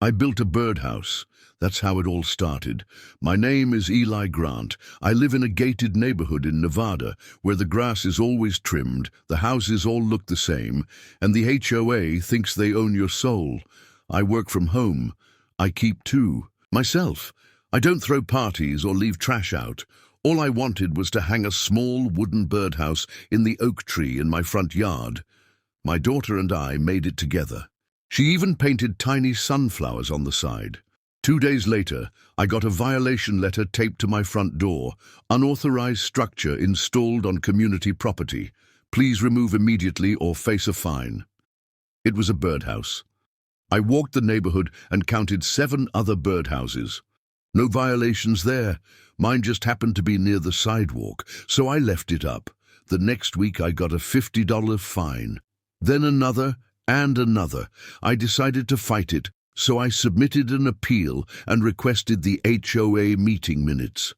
I built a birdhouse. That's how it all started. My name is Eli Grant. I live in a gated neighborhood in Nevada where the grass is always trimmed, the houses all look the same, and the HOA thinks they own your soul. I work from home. I keep two. Myself. I don't throw parties or leave trash out. All I wanted was to hang a small wooden birdhouse in the oak tree in my front yard. My daughter and I made it together. She even painted tiny sunflowers on the side. 2 days later, I got a violation letter taped to my front door. Unauthorized structure installed on community property. Please remove immediately or face a fine. It was a birdhouse. I walked the neighborhood and counted 7 other birdhouses. No violations there. Mine just happened to be near the sidewalk, so I left it up. The next week I got a $50 fine. Then another and another. I decided to fight it, so I submitted an appeal and requested the HOA meeting minutes.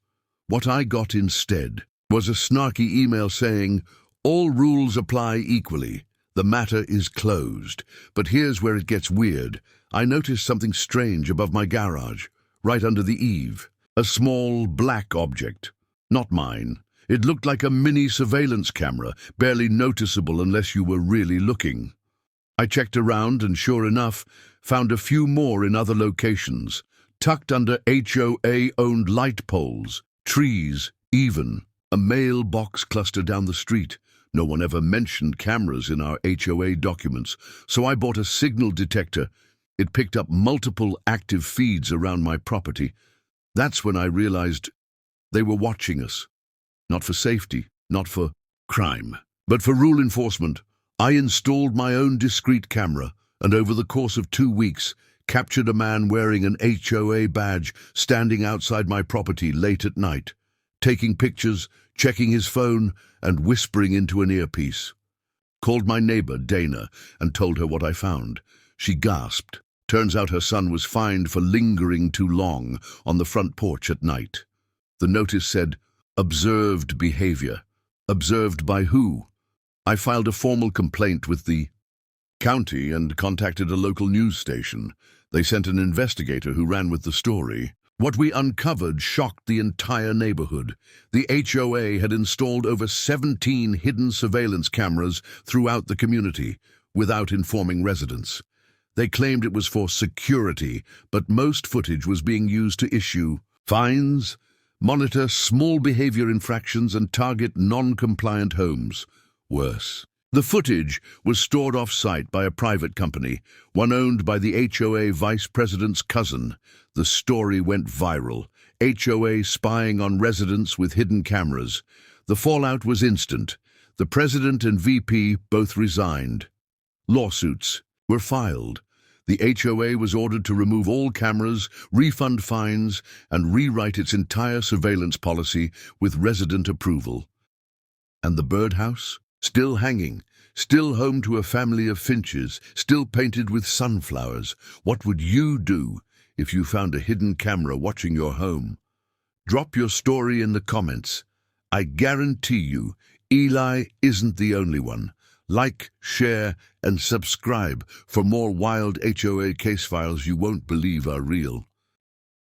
What I got instead was a snarky email saying, "All rules apply equally. The matter is closed." But here's where it gets weird. I noticed something strange above my garage, right under the eave. A small black object. Not mine. It looked like a mini surveillance camera, barely noticeable unless you were really looking. I checked around and, sure enough, found a few more in other locations, tucked under HOA-owned light poles, trees, even a mailbox cluster down the street. No one ever mentioned cameras in our HOA documents, so I bought a signal detector. It picked up multiple active feeds around my property. That's when I realized they were watching us. Not for safety, not for crime, but for rule enforcement. I installed my own discreet camera, and over the course of 2 weeks, captured a man wearing an HOA badge standing outside my property late at night, taking pictures, checking his phone, and whispering into an earpiece. Called my neighbor, Dana, and told her what I found. She gasped. Turns out her son was fined for lingering too long on the front porch at night. The notice said, "Observed behavior." Observed by who? I filed a formal complaint with the county and contacted a local news station. They sent an investigator who ran with the story. What we uncovered shocked the entire neighborhood. The HOA had installed over 17 hidden surveillance cameras throughout the community, without informing residents. They claimed it was for security, but most footage was being used to issue fines, monitor small behavior infractions, and target non-compliant homes. Worse, the footage was stored off-site by a private company, one owned by the HOA vice president's cousin. The story went viral. HOA spying on residents with hidden cameras. The fallout was instant. The president and VP both resigned. Lawsuits were filed. The HOA was ordered to remove all cameras, refund fines, and rewrite its entire surveillance policy with resident approval. And the birdhouse? Still hanging, still home to a family of finches, still painted with sunflowers. What would you do if you found a hidden camera watching your home? Drop your story in the comments. I guarantee you, Eli isn't the only one. Like, share, and subscribe for more wild HOA case files you won't believe are real.